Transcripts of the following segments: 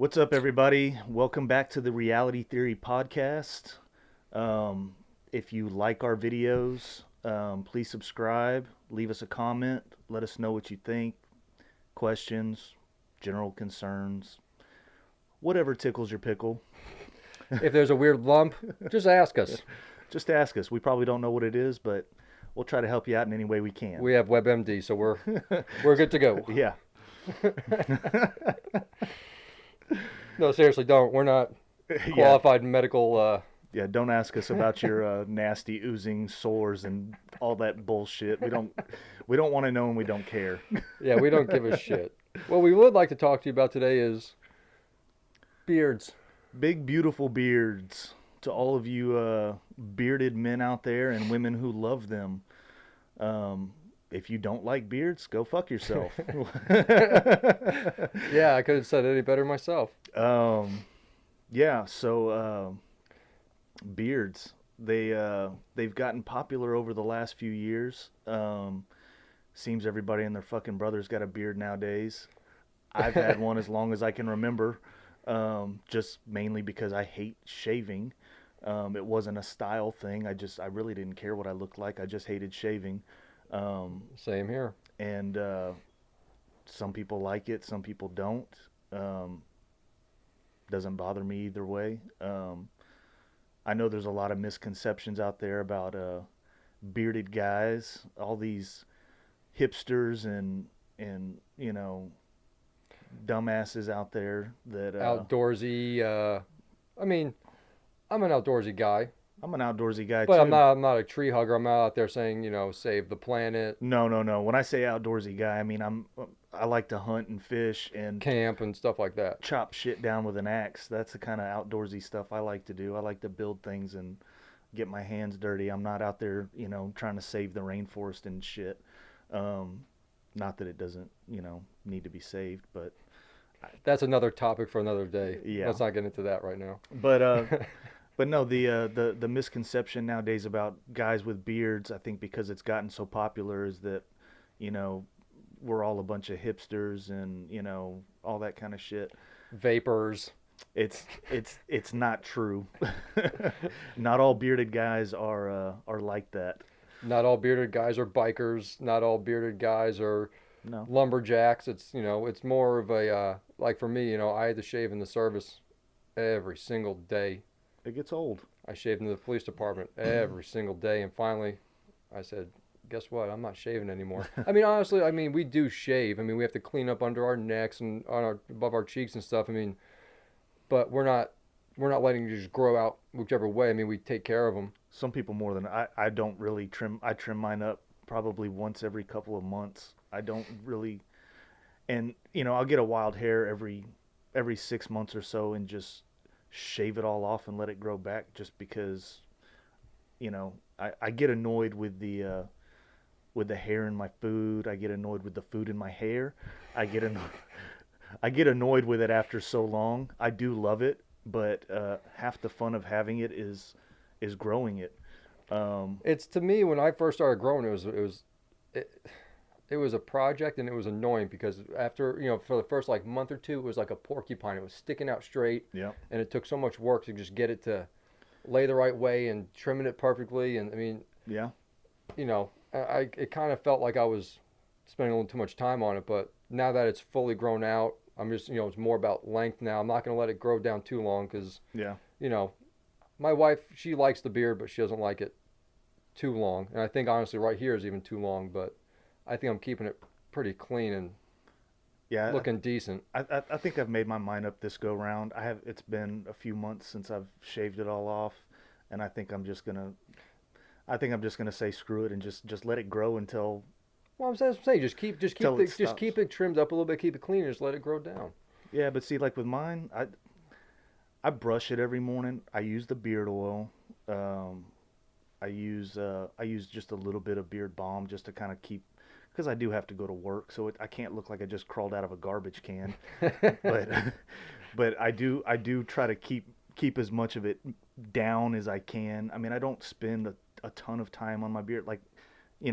What's up, everybody? Welcome back to the Reality Theory podcast. If you like our videos, please subscribe, leave us a comment, let us know what you think, questions, general concerns, whatever tickles your pickle. If there's a weird lump, just ask us. Just ask us. We probably don't know what it is, but we'll try to help you out in any way we can. We have WebMD, so we're good to go. Yeah. No, seriously, don't. We're not qualified medical. Yeah, don't ask us about your nasty oozing sores and all that bullshit. We don't want to know and we don't care. Yeah, we don't give a shit. What we would like to talk to you about today is beards. Big beautiful beards to all of you bearded men out there and women who love them. If you don't like beards, go fuck yourself. Yeah, I could have said it any better myself. Yeah, so beards, they've gotten popular over the last few years. Seems everybody and their fucking brother's got a beard nowadays. I've had one as long as I can remember, just mainly because I hate shaving. It wasn't a style thing. I really didn't care what I looked like. I just hated shaving. Same here. And some people like it, some people don't. Doesn't bother me either way. I know there's a lot of misconceptions out there about bearded guys, all these hipsters and you know, dumbasses out there that Outdoorsy. I mean, I'm an outdoorsy guy, I'm an outdoorsy guy but too. I'm not a tree hugger. I'm not out there saying, save the planet, No. When I say outdoorsy guy, I mean I like to hunt and fish and camp, and stuff like that. chop shit down with an axe. That's the kind of outdoorsy stuff I like to do. I like to build things and get my hands dirty. I'm not out there, trying to save the rainforest and shit. Not that it doesn't, need to be saved, but That's another topic for another day. Yeah. Let's not get into that right now. but no, the misconception nowadays about guys with beards, I think because it's gotten so popular, is that, we're all a bunch of hipsters and, all that kind of shit. Vapors. It's not true. Not all bearded guys are like that. Not all bearded guys are bikers. Not all bearded guys are No. lumberjacks. It's more of a, like for me, I had to shave in the service every single day. It gets old. I shaved in the police department every single day. And finally, I said, guess what? I'm not shaving anymore. I mean, honestly, we do shave. We have to clean up under our necks and above our cheeks and stuff. But we're not letting it just grow out whichever way. We take care of them. Some people more than I don't really trim. I trim mine up probably once every couple of months. I don't really, and I'll get a wild hair every 6 months or so and just shave it all off and let it grow back, just because I get annoyed with the hair in my food. I get annoyed with the food in my hair. I get annoyed with it after so long. I do love it, but half the fun of having it is growing it. It's, to me, when I first started growing, it was a project, and it was annoying because after, for the first month or two, it was like a porcupine. It was sticking out straight. Yeah. And it took so much work to just get it to lay the right way and trimming it perfectly. And Yeah. it kind of felt like I was spending a little too much time on it. But now that it's fully grown out, I'm just, it's more about length now. I'm not going to let it grow down too long because, Yeah. My wife, she likes the beard, but she doesn't like it too long. And I think, honestly, right here is even too long. But I think I'm keeping it pretty clean and Yeah. looking decent. I think I've made my mind up this go round. It's been a few months since I've shaved it all off, and I think I'm just gonna say screw it and just let it grow until. Well, I'm saying just keep Till it stops. keep it trimmed up a little bit, keep it clean, and just let it grow down. Yeah, but see, like with mine, I brush it every morning. I use the beard oil. I use just a little bit of beard balm just to kind of keep, because I do have to go to work, so I can't look like I just crawled out of a garbage can. but I do try to keep as much of it down as I can. I don't spend a ton of time on my beard. Like,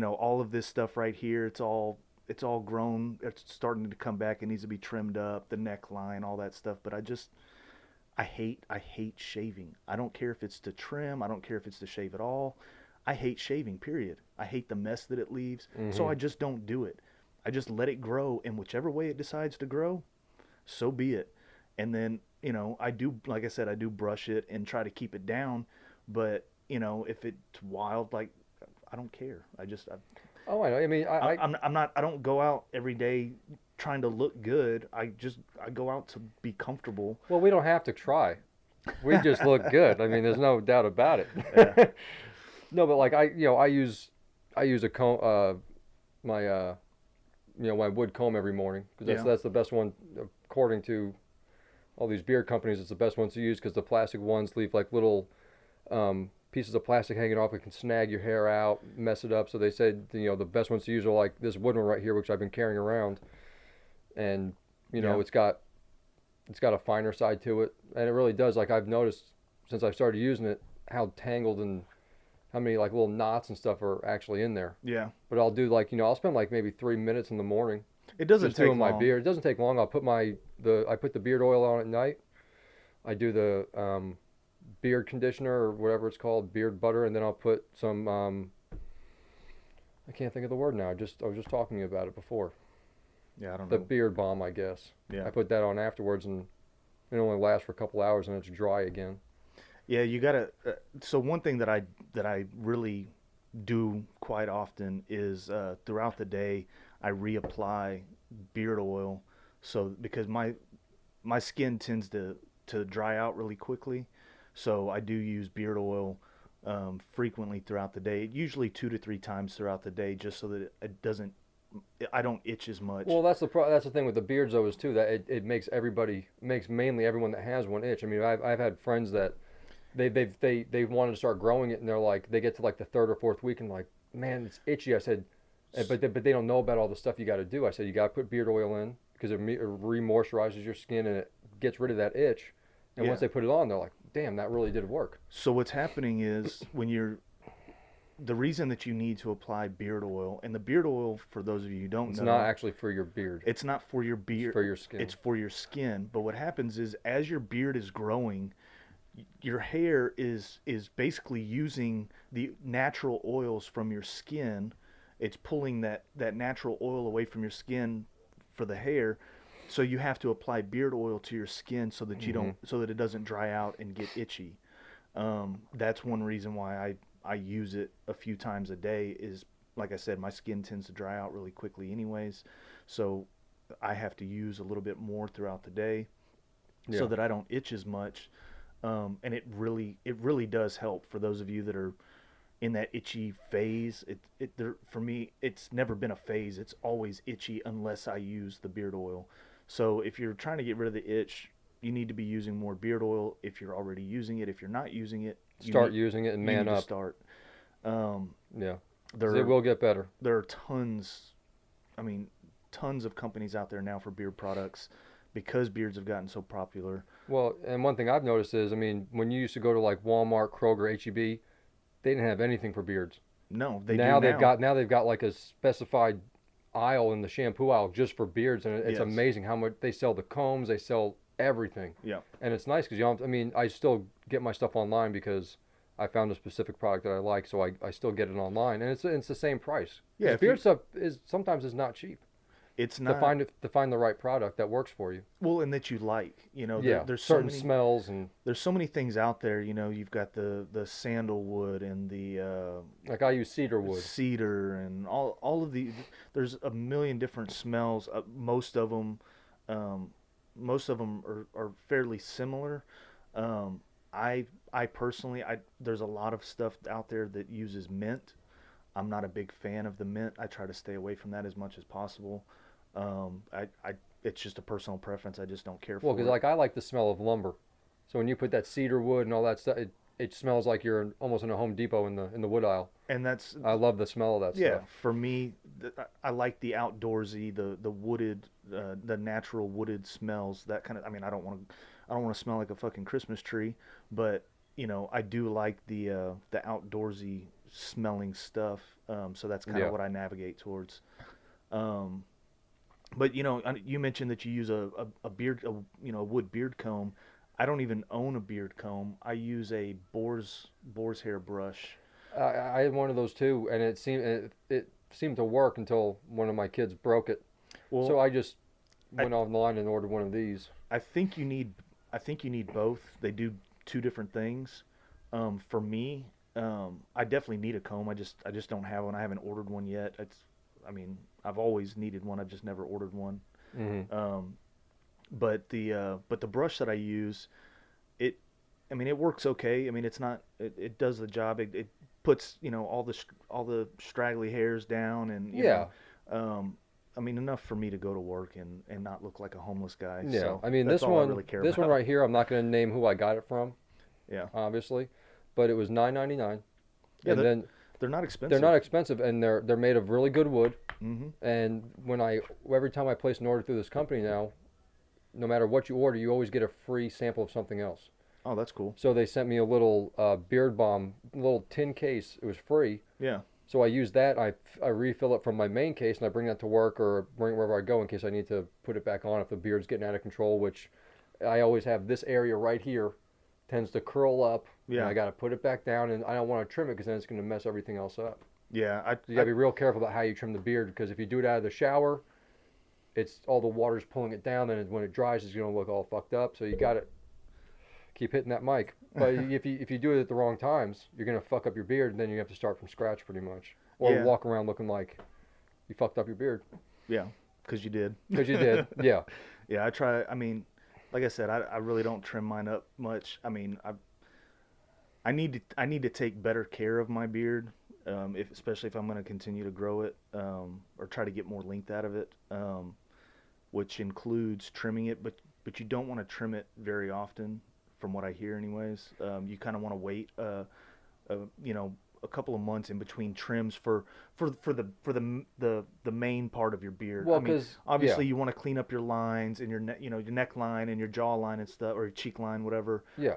all of this stuff right here, it's all it's all grown. It's starting to come back. It needs to be trimmed up, the neckline, all that stuff. But I hate shaving. I don't care if it's to trim. I don't care if it's to shave at all. I hate shaving, period. I hate the mess that it leaves. So Hmm. I just don't do it. I just let it grow, and whichever way it decides to grow, so be it. And then, I do, like I said, I do brush it and try to keep it down. But, if it's wild, like, I don't care. Oh, I know. I mean, I'm not, I don't go out every day trying to look good. I go out to be comfortable. well, we don't have to try. We just look good. I mean, there's no doubt about Yeah. it. No, but like I use a comb, my my wood comb every morning because Yeah. that's the best one according to all these beard companies. It's the best ones to use because the plastic ones leave like little pieces of plastic hanging off. It can snag your hair out, mess it up. So they said the best ones to use are like this wood one right here, which I've been carrying around, and Yeah. it's got a finer side to it, and it really does. Like I've noticed since I started using it, how tangled and how many like little knots and stuff are actually in there. Yeah. But I'll do like I'll spend like maybe 3 minutes in the morning It doesn't just take doing my long. beard. It doesn't take long. I put the beard oil on at night. I do the beard conditioner or whatever it's called, beard butter, and then I'll put some. I can't think of the word now. I was just talking to you about it before. Yeah, I don't The know. beard balm, I guess. Yeah. I put that on afterwards, and it only lasts for a couple hours, and it's dry again. Yeah, you gotta. So one thing that I really do quite often is throughout the day I reapply beard oil. So because my skin tends to dry out really quickly, so I do use beard oil frequently throughout the day. Usually 2 to 3 times throughout the day, just so that it doesn't. I don't itch as much. Well, that's the thing with the beards though is too that it makes mainly everyone that has one itch. I mean, I've had friends that they wanted to start growing it and they're like they get to like the third or fourth week and like man it's itchy. I said, but they don't know about all the stuff you got to do. I said you got to put beard oil in because it re-moisturizes your skin and it gets rid of that itch. And Yeah. once they put it on, they're like, damn, that really did work. So what's happening is the reason that you need to apply beard oil, and the beard oil, for those of you who don't It's not know, actually for your beard. it's not for your It's beard, for your skin. it's for your skin. But what happens is as your beard is growing, your hair is basically using the natural oils from your skin. It's pulling that natural oil away from your skin for the hair. So you have to apply beard oil to your skin so that you Hmm. don't so that it doesn't dry out and get itchy. That's one reason why I use it a few times a day is like I said, my skin tends to dry out really quickly anyways. So I have to use a little bit more throughout the day so Yeah. that I don't itch as much. And it really does help for those of you that are in that itchy phase. For me, it's never been a phase. It's always itchy unless I use the beard oil. So if you're trying to get rid of the itch, you need to be using more beard oil. If you're already using it, if you're not using it, Start using it and you man need to up. start. Um, Yeah. 'Cause there it are will get better. there are tons, I mean, tons of companies out there now for beard products because beards have gotten so popular. Well, and one thing I've noticed is, I mean, when you used to go to like Walmart, Kroger, HEB, they didn't have anything for beards. No, they do Now now. they've got like a specified aisle in the shampoo aisle just for beards, and it's Yes. amazing how much they sell the combs, they sell everything, Yeah. and it's nice because you don't. I mean, I still get my stuff online because I found a specific product that I like, so I still get it online, and it's the same price. Yeah, Because if you beard stuff is sometimes is not cheap it's to not. find the right product that works for you. Well, and that you like. Yeah, There's so certain many smells and there's so many things out there. You've got the sandalwood and the like I use cedar wood. cedar and all of the. There's a million different smells. Um, most of them are fairly similar. Um, I personally, there's a lot of stuff out there that uses mint. I'm not a big fan of the mint. I try to stay away from that as much as possible. It's just a personal preference. I just don't care Well, because for it. like I like the smell of lumber, so when you put that cedar wood and all that stuff, it smells like you're almost in a Home Depot in the wood aisle. And that's I love the smell of that yeah. stuff. For me, I like the outdoorsy, the wooded, the natural wooded smells. That kind of. I mean, I don't want to smell like a fucking Christmas tree, but I do like the outdoorsy smelling stuff. So that's kind Yeah. of what I navigate towards. Um, but you mentioned that you use a beard, a wood beard comb. I don't even own a beard comb. I use a boar's hair brush. I had one of those too, and it seemed to work until one of my kids broke it. So Well, I just I went online and ordered one of these. I think you need I think you need both. They do two different things. For me, I definitely need a comb. I just don't have one. I haven't ordered one yet. I mean, I've always needed one. I've just never ordered one. Hmm. Um, but the brush that I use, it I mean it works okay. I mean it does the job. It puts all the straggly hairs down, and Yeah, um, I mean enough for me to go to work and not look like a homeless guy. yeah. So I mean, that's this all I one, really care this one about. right here, I'm not going to name who I got it from, Yeah, obviously, but it was 9.99, yeah. and then They're not they're not expensive. expensive, and they're made of really good wood. Hmm. And every time I place an order through this company now, no matter what you order, you always get a free sample of something else. Oh, that's cool. So they sent me a little beard balm, little tin case. It was free. Yeah, So I use that. I refill it from my main case and I bring that to work or bring it wherever I go in case I need to put it back on if the beard's getting out of control, which I always have this area right here tends to curl up and yeah, I got to put it back down and I don't want to trim it because then it's going to mess everything else up. yeah. So you got to be real careful about how you trim the beard because if you do it out of the shower, it's all the water's pulling it down. Then when it dries, it's going to look all fucked up. So you got to keep hitting that mic. But if you do it at the wrong times, you're gonna fuck up your beard, and then you have to start from scratch pretty much, or Yeah, walk around looking like you fucked up your beard yeah. Because you did. because you did. Yeah, Yeah, I try. I mean, like I said, I really don't trim mine up much. I mean, I need to take better care of my beard, especially if I'm going to continue to grow it, or try to get more length out of it, which includes trimming it. But you don't want to trim it very often, from what I hear, anyways. You kind of want to wait, uh, you know, a couple of months in between trims for the main part of your beard. I well, mean, because yeah, obviously you want to clean up your lines and your neckline and your jawline and stuff, or your cheek line, whatever. yeah,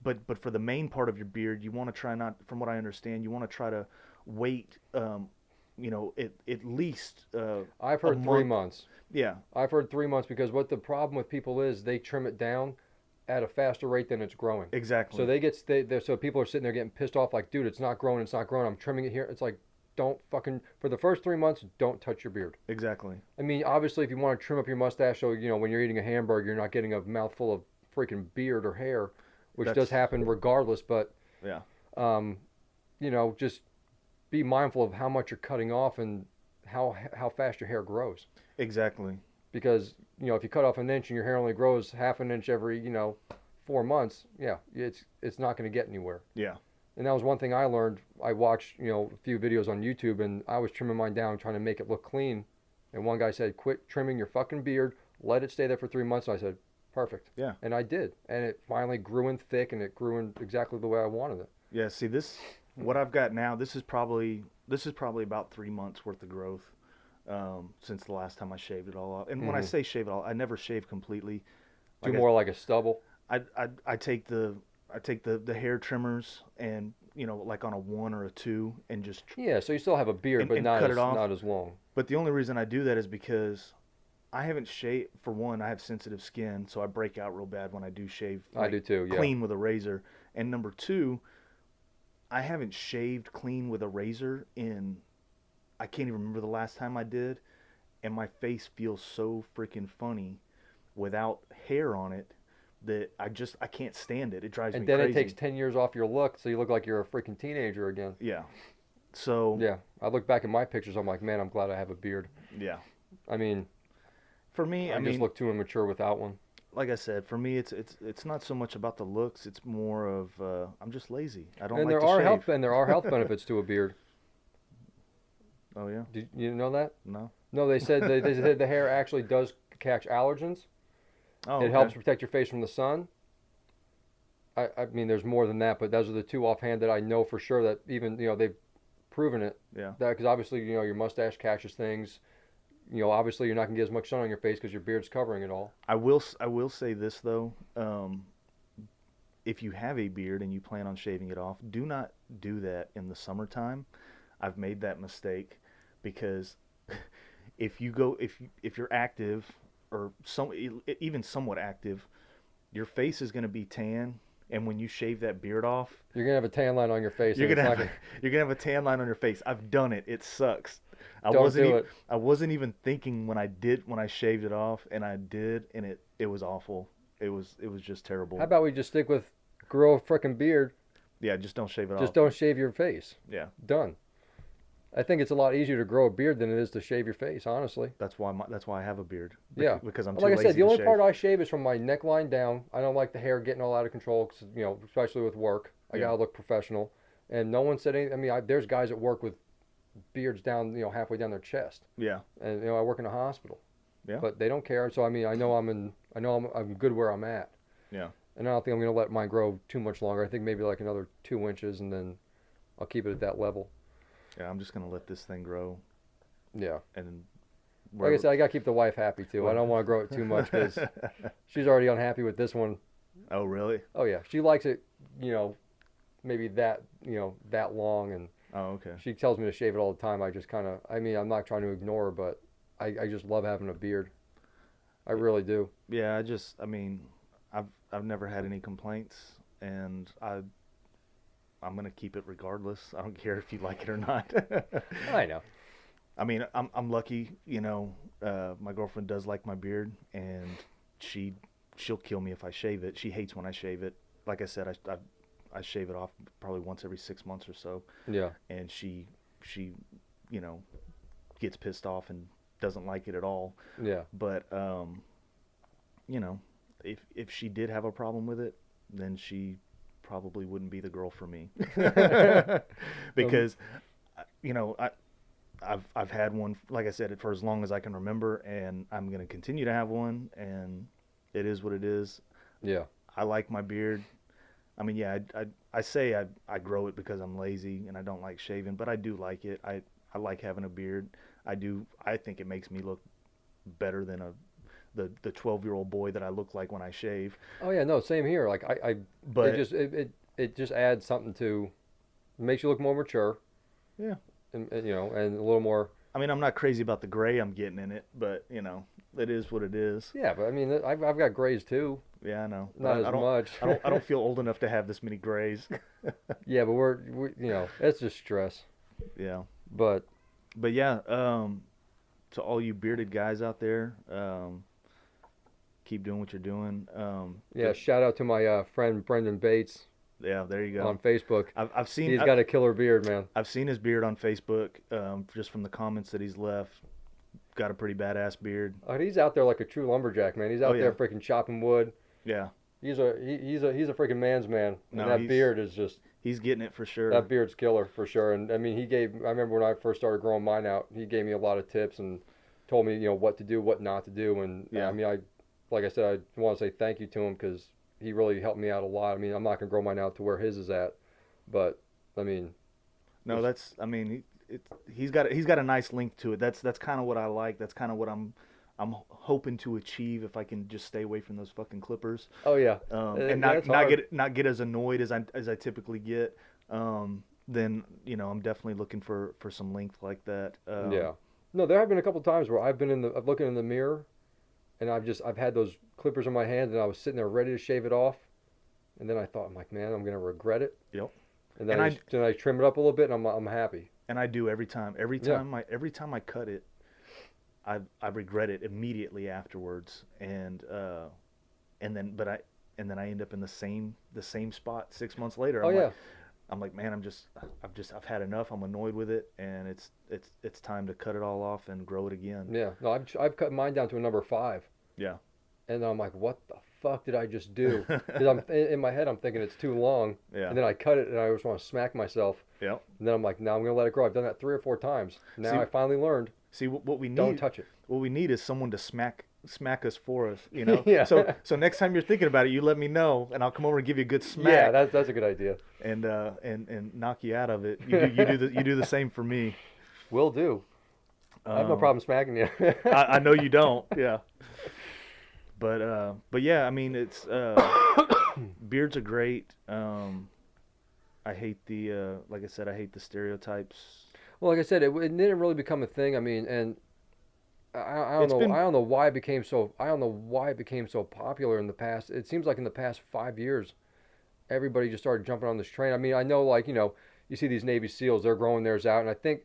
But for the main part of your beard, you want to try not, from what I understand, you want to try to wait, at least I've a heard three month. months. Yeah, I've heard 3 months because what the problem with people is they trim it down at a faster rate than it's growing. So exactly, so people are sitting there getting pissed off like, dude, it's not growing, it's not growing. I'm trimming it here. It's like, don't fucking for the first 3 months, don't touch your beard. exactly. I mean, obviously, if you want to trim up your mustache, so when you're eating a hamburger, you're not getting a mouthful of freaking beard or hair, which does That's happen regardless. But yeah, um, just be mindful of how much you're cutting off and how fast your hair grows. exactly. Because if you cut off an inch and your hair only grows half an inch every 4 months, yeah, it's not going to get anywhere. Yeah, And that was one thing I learned. I watched a few videos on YouTube, and I was trimming mine down, trying to make it look clean. And one guy said, "Quit trimming your fucking beard. Let it stay there for 3 months." And I said, "Perfect." yeah, And I did, and it finally grew in thick, and it grew in exactly the way I wanted it. yeah. See, what I've got now. This is probably about 3 months worth of growth, since the last time I shaved it all off. And when I Hmm. say shave it all, I never shave completely. Do Like more like a stubble. I take the hair trimmers, and like on a one or a two, and just Yeah, so you still have a beard, and, but and cut it off. not as long. But the only reason I do that is because I haven't shaved. For one, I have sensitive skin, so I break out real bad when I do shave, I like do too. Yeah. clean with a razor. And number two, I haven't shaved clean with a razor in, I can't even remember the last time I did, and my face feels so freaking funny without hair on it that I can't stand it. It drives And me then it takes crazy. 10 years off your look, so you look like you're a freaking teenager again. Yeah. So, Yeah, I look back at my pictures. I'm like, man, I'm glad I have a beard. yeah. I mean, For me, I I just mean, look too immature without one. like I said, for me it's not so much about the looks, it's more of I'm just lazy. I don't And like to shave. there are health benefits to a beard. Oh yeah? Did you know that? No. No, they said the hair actually does catch allergens. Oh, It okay. helps protect your face from the sun. I mean, there's more than that, but those are the two offhand that I know for sure that even they've proven it. Yeah. That because obviously your mustache catches things. Obviously you're not gonna get as much sun on your face because your beard's covering it all. I will say this though. If you have a beard and you plan on shaving it off, do not do that in the summertime. I've made that mistake because if you're active or even somewhat active, your face is going to be tan, and when you shave that beard off, You're gonna have a tan line on your face, you're and gonna it's not have gonna. you're gonna have a tan line on your face. I've done it. It sucks. I Don't wasn't do e- it. I wasn't even thinking when I shaved it off, and I did, and it was awful. It was just How terrible. about we just stick with grow a frickin' beard? Yeah, just don't shave it Just off. don't shave your face. Yeah, Done. I think it's a lot easier to grow a beard than it is to shave your face, honestly. that's why I have a beard Yeah. because I'm too Like I said, lazy the to only shave. part I shave is from my neckline down. I don't like the hair getting all out of control, 'cause, especially with work. I Yeah, gotta look professional. And no one said anything. I mean, there's guys at work with beards down, halfway down their chest. yeah, And I work in a hospital, yeah, but they don't care. So I mean, I know I'm good where I'm at. yeah. And I don't think I'm gonna let mine grow too much longer. I think maybe like another 2 inches, and then I'll keep it at that level. Yeah, I'm just gonna let this thing grow, Yeah. and Like I wherever. said, I gotta keep the wife happy too. I don't want to grow it too much because she's already unhappy with this one. Oh, really? Oh yeah, she likes it, maybe that long, and Oh, okay. she tells me to shave it all the time. I just kind of, I mean, I'm not trying to ignore her, but I just love having a beard. I really do. Yeah, I mean, I've never had any complaints, and I'm gonna keep it regardless. I don't care if you like it or not. I know. I mean, I'm lucky, my girlfriend does like my beard, and she she'll kill me if I shave it. She hates when I shave it. Like I said, I shave it off probably once every 6 months or so, Yeah. and she you know gets pissed off and doesn't like it at all. Yeah. But you know, if she did have a problem with it, then she probably wouldn't be the girl for me. Um, Because I've had one, like I said, for as long as I can remember, and I'm gonna continue to have one, and it is what it is. yeah. I like my beard. I mean, yeah, I say I grow it because I'm lazy and I don't like shaving, but I do like it. I like having a beard. I think it makes me look better than the 12-year-old boy that I look like when I shave. Oh yeah. No, same here. Like it But just it just adds something to, makes you look more mature, yeah, and a little more. I mean, I'm not crazy about the gray I'm getting in it, but it is what it is. Yeah, but I mean, I've got grays too. Yeah, I know, but Not as I don't much. I don't feel old enough to have this many grays. Yeah, but it's just stress. Yeah, But but yeah, to all you bearded guys out there, keep doing what you're doing. yeah, shout out to my friend Brendan Bates Yeah, there you on go. Facebook. I've seen He's got a killer beard, man. I've seen his beard on Facebook, just from the comments that he's left. Got a pretty badass beard. He's out there like a true lumberjack, man. He's Oh out yeah, there freaking chopping wood. yeah. He's a freaking man's man, and No, that beard is just he's getting it for sure. that beard's killer for sure. And I mean, I remember when I first started growing mine out, he gave me a lot of tips and told me what to do, what not to do. And Yeah. I mean, like I said, I want to say thank you to him because he really helped me out a lot. I mean, I'm not gonna grow mine out to where his is at, but I mean, No, that's I mean he's got a nice length to it. That's kind of what I like. That's kind of what I'm hoping to achieve if I can just stay away from those fucking clippers, oh yeah, and that's hard. not get as annoyed as I typically get. Then I'm definitely looking for some length like that. Yeah. No, there have been a couple times where I'm looking in the mirror, and I've had those clippers in my hand, and I was sitting there ready to shave it off, and then I thought, I'm like, man, I'm gonna regret it. Yep. And And then I trim it up a little bit, and I'm happy. I do every time. Yeah. Every time I cut it, I regret it immediately afterwards, and then but I and then I end up in the same spot 6 months later. Oh yeah. I'm like, man, I've had enough. I'm annoyed with it, and it's time to cut it all off and grow it again. Yeah. No, I've cut mine down to a number 5, Yeah. and I'm like, what the fuck did I just do? Because I'm in my head, I'm thinking it's too long, Yeah. and then I cut it, and I just want to smack myself. Yep. And then I'm like, now I'm gonna let it grow. I've done that 3 or 4 times. Now See, I finally learned. see what we Don't need. touch it. What we need is someone to smack us for us. You know. Yeah. So next time you're thinking about it, you let me know, and I'll come over and give you a good smack. Yeah, that's a good idea. And knock you out of it. You do the same for me. Will do. I have no Um, problem smacking you. I know you don't. Yeah. But yeah, I mean it's beards are great. I hate like I said, I hate the stereotypes. Well, like I said, it didn't really become a thing. I mean, and I don't It's know. been I don't know why it became so. I don't know why it became so popular in the past. It seems like in the past 5 years, everybody just started jumping on this train. I mean, I know, like, you see these Navy SEALs, they're growing theirs out, and I think,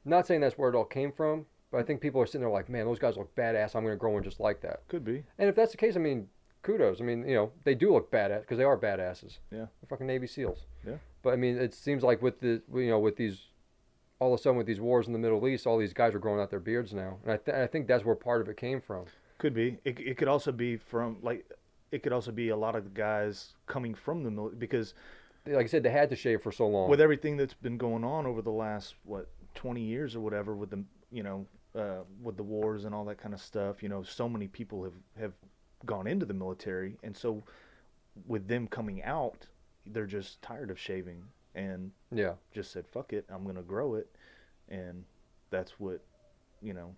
not saying that's where it all came from, but I think people are sitting there like, man, those guys look badass. I'm going to grow one just like that. could be. And if that's the case, I mean, kudos. I mean, they do look badass because they are badasses. Yeah. They're fucking Navy SEAls. Yeah. But I mean, it seems like with with these, all of a sudden with these wars in the Middle East, all these guys are growing out their beards now, and I think that's where part of it came from. Could be. It could also be from like it could also be a lot of the guys coming from the military because Like I said, they had to shave for so long. with everything that's been going on over the last 20 years or whatever with the with the wars and all that kind of stuff, so many people have gone into the military, and so with them coming out, they're just tired of shaving and Yeah, just said fuck it, I'm gonna grow it, and that's what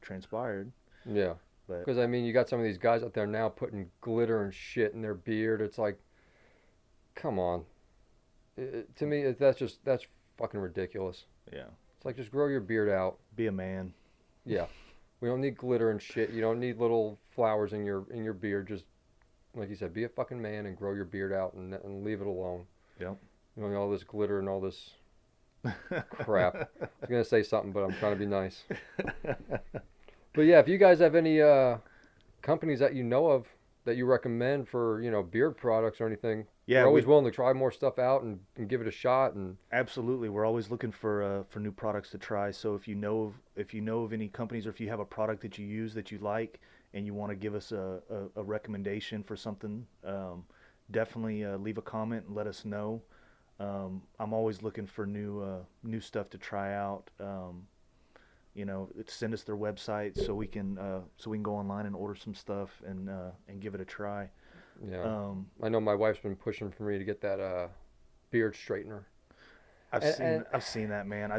transpired. yeah. But Because I mean, you got some of these guys out there now putting glitter and shit in their beard. It's like, come on. To me, that's fucking ridiculous. yeah, It's like just grow your beard out. be a man. Yeah, we don't need glitter and shit. You don't need little flowers in your beard. Just like you said, be a fucking man and grow your beard out and leave it alone. Yep. All this glitter and all this crap. I was gonna say something, but I'm trying to be nice. But yeah, if you guys have any companies that you know of that you recommend for beard products or anything, Yeah, we're always willing to try more stuff out and give it a shot. And absolutely. We're always looking for new products to try. So if you know of any companies, or if you have a product that you use that you like and you want to give us a recommendation for something, definitely leave a comment and let us know. I'm always looking for new stuff to try out. Send us their website so we can go online and order some stuff and give it a try. yeah, Um, I know my wife's been pushing for me to get that beard straightener. I've And, seen and I've seen that, man. I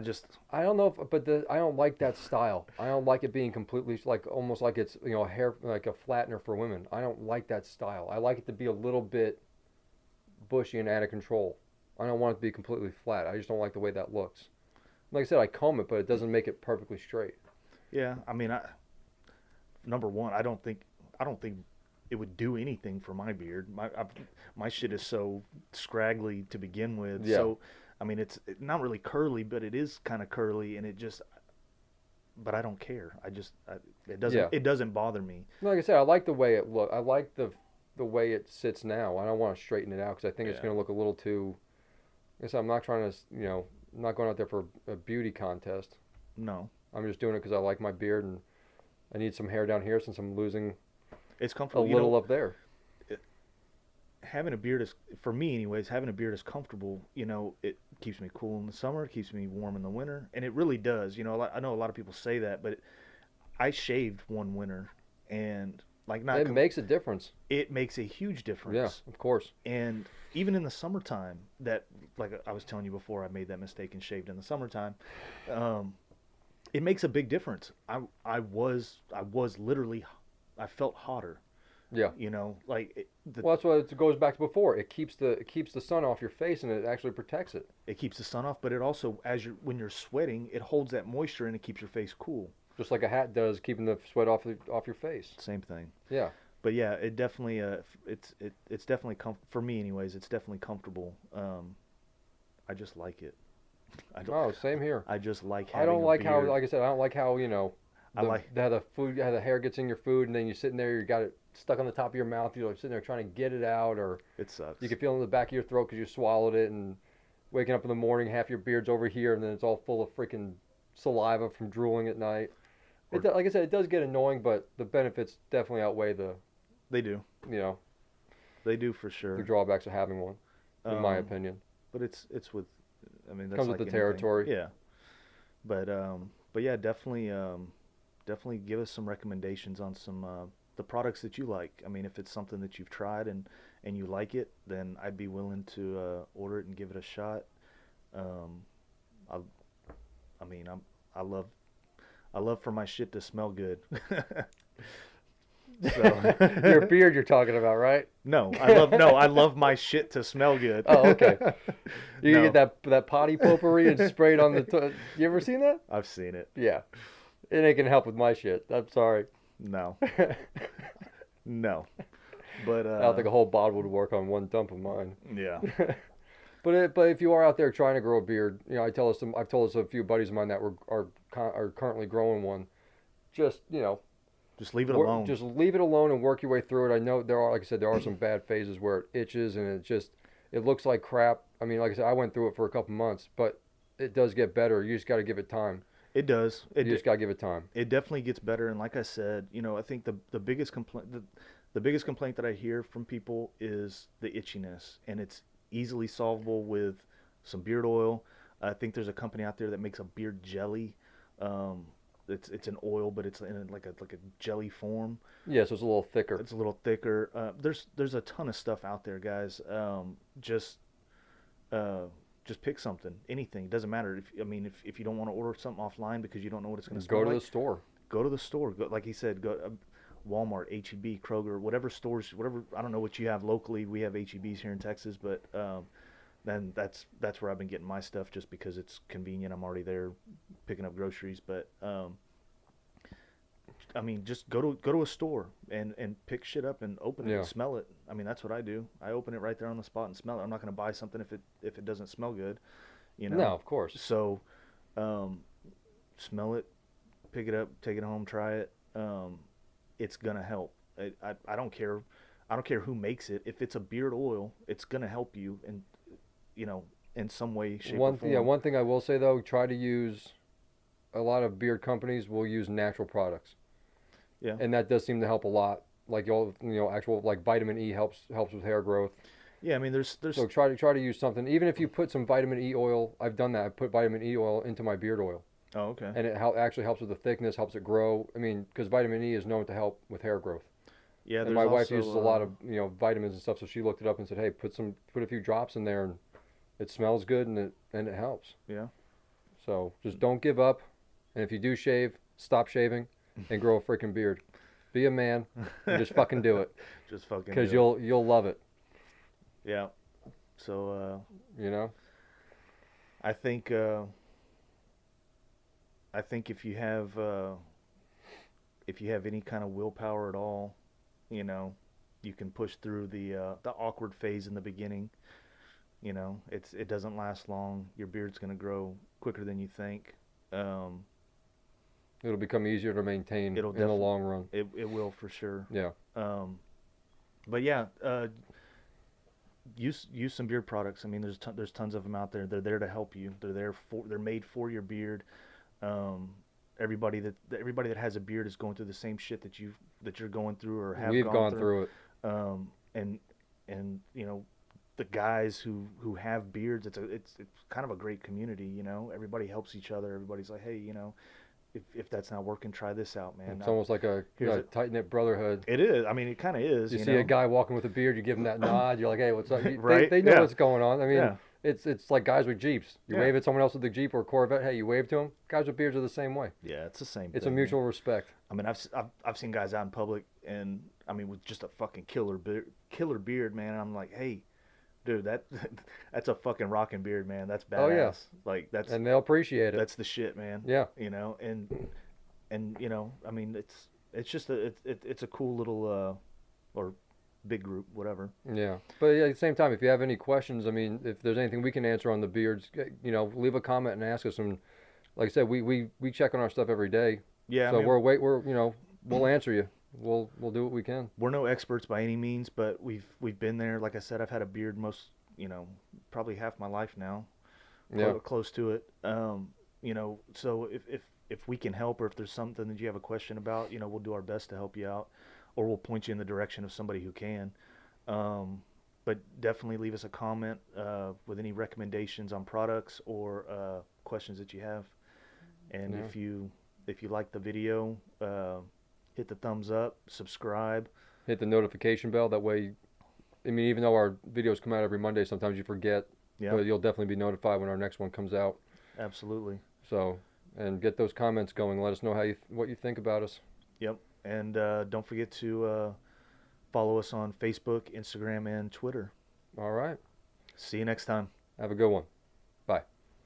don't know if, but I don't like that style. I don't like it being completely like almost like it's hair like a flattener for women. I don't like that style. I like it to be a little bit bushy and out of control. I don't want it to be completely flat. I just don't like the way that looks. Like I said, I comb it, but it doesn't make it perfectly straight. Yeah, I mean, number one, I don't think it would do anything for my beard. My shit is so scraggly to begin with. Yeah. So, I mean, it's not really curly, but it is kind of curly, and but I don't care. It doesn't Yeah. it doesn't bother me. Like I said, I like the way it look. I like the way it sits now. I don't want to straighten it out because I think it's Yeah. going to look a little too. Like I said, I'm not trying to, I'm not going out there for a beauty contest. No, I'm just doing it because I like my beard and I need some hair down here since I'm losing it's a comfortable. little up there. Having a beard is, for me anyways, having a beard is comfortable. It keeps me cool in the summer, it keeps me warm in the winter, and it really does. I know a lot of people say that, but I shaved one winter, and like not It makes a difference. it makes a huge Yeah, difference. of course. And even in the summertime, that, like I was telling you before, I made that mistake and shaved in the summertime. Um, it makes a big difference. I was literally, I felt hotter. Yeah. Like Well, that's what it goes back to before. It keeps the sun off your face and it actually protects it. it keeps the sun off, but it also, when you're sweating, it holds that moisture and it keeps your face cool. Just like a hat does, keeping the sweat off your face. Same thing. Yeah. But yeah, it definitely it's definitely for me anyways. It's definitely comfortable. I just like it. I don't. Oh, same here. I just like I having don't a like how, beard. like I said, I don't like how I like. how the hair gets in your food, and then you're sitting there, you got it stuck on the top of your mouth. You're like sitting there trying to get it out, or It sucks. you can feel it in the back of your throat because you swallowed it, and waking up in the morning, half your beard's over here, and then it's all full of freaking saliva from drooling at night. Like I said, it does get annoying, but the benefits definitely outweigh They do. you know They do for the sure. drawbacks of having one, in my Um, opinion. But it's with. I mean, that's Comes like with the anything. territory. Yeah. But yeah, definitely give us some recommendations on some the products that you like. I mean, if it's something that you've tried and you like it, then I'd be willing to order it and give it a shot. Um, I I mean, I love for my shit to smell good. So Your beard you're talking about, right? I love my shit to smell good. Oh, okay. You can No. get that potty potpourri and spray it on the. You ever seen that? I've seen it. Yeah. It ain't gonna help with my shit. I'm sorry. No, no. But I don't think a whole bottle would work on one dump of mine. yeah, But if you are out there trying to grow a beard, I've told us a few buddies of mine that are currently growing one. Just just leave it alone. just leave it alone and work your way through it. I know there are, like I said, there are some bad phases where it itches and it looks like crap. I mean, like I said, I went through it for a couple months, but it does get better. You just got to give it time. It does. You just got to give it time. It definitely gets better. And like I said, I think the biggest complaint the biggest complaint that I hear from people is the itchiness, and it's easily solvable with some beard oil. I think there's a company out there that makes a beard jelly. Um, it's an oil, but it's in like a jelly form. Yeah, so it's a little thicker. It's a little thicker. There's a ton of stuff out there, guys. Uh, just pick something, anything. It doesn't matter. If you don't want to order something offline because you don't know what it's going to Go smell to like, the store. go to the store. Go, like he said, go Walmart, H-E-B, Kroger, whatever stores, whatever. I don't know what you have locally. We have H-E-Bs here in Texas, but then that's where I've been getting my stuff just because it's convenient. I'm already there picking up groceries, but just go to a store and pick shit up and open it Yeah. and smell it. I mean, that's what I do. I open it right there on the spot and smell it. I'm not going to buy something if it doesn't smell good, you No, know. of course. So, um, smell it, pick it up, take it home, try it. It's gonna help. I don't care. I don't care who makes it. If it's a beard oil, it's gonna help you in some way, shape, or Yeah, form. one thing I will say though, try to use a lot of beard companies will use natural products, Yeah. and that does seem to help a lot. Like actual like vitamin E helps with hair growth. Yeah. I mean, there's So try to use something. Even if you put some vitamin E oil, I've done that. I put vitamin E oil into my beard oil, Oh, okay. and actually helps with the thickness, helps it grow. I mean, because vitamin E is known to help with hair growth. Yeah. And There's my wife uses a lot also of vitamins and stuff, so she looked it up and said, "Hey, put a few drops in there, and it smells good and it helps." yeah. So just don't give up, and if you do shave, stop shaving, and grow a freaking beard. Be a man and just fucking do it, Just fucking because do it. you'll love it. Yeah. So You know. I think uh, I think if you have any kind of willpower at all, you know, you can push through the awkward phase in the beginning. It doesn't last long. Your beard's gonna grow quicker than you think. Um, It'll become easier to maintain it'll in the def long run. it will for sure. Yeah. Um, but yeah, use some beard products. I mean, there's tons of them out there. They're there to help you. They're made for your beard. Um, everybody that has a beard is going through the same shit that you're going through or have We've gone gone through. through it. Um, and the guys who have beards, it's kind of a great community. Everybody helps each other. Everybody's like, hey, if that's not working, try this out, man. It's almost like Here's a tight knit brotherhood. it is. I mean, it kind of is. You see a guy walking with a beard, you give him that nod. You're like, "Hey, what's up?" Right? They know Yeah. what's going on. I mean, Yeah. it's like guys with Jeeps. You Yeah. wave at someone else with a Jeep or a Corvette. Hey, you wave to them. Guys with beards are the same way. Yeah, it's the same It's a thing, man. mutual respect. I mean, I've seen guys out in public, and I mean, with just a fucking killer beard, man. And I'm like, hey, dude, that's a fucking rocking beard, man. That's badass. Oh yeah, Like and they'll appreciate it. that's the shit, man. Yeah. And I mean, it's just it's a cool little or big group, whatever. Yeah, but yeah, at the same time, if you have any questions, I mean, if there's anything we can answer on the beards, leave a comment and ask us. And like I said, we check on our stuff every day, Yeah, so I mean, we'll answer you. We'll do what we can. we're no experts by any means, but we've been there. Like I said, I've had a beard probably half my life now, Yeah, close to it. So if we can help, or if there's something that you have a question about, we'll do our best to help you out, or we'll point you in the direction of somebody who can. But definitely leave us a comment with any recommendations on products or questions that you have. And Yeah. if you like the video, hit the thumbs up, subscribe. hit the notification bell. That way, I mean, even though our videos come out every Monday, sometimes you forget, Yeah, but you'll definitely be notified when our next one comes out. absolutely. So, and get those comments going. Let us know what you think about us. Yep. And don't forget to follow us on Facebook, Instagram, and Twitter. All right. See you next time. Have a good one.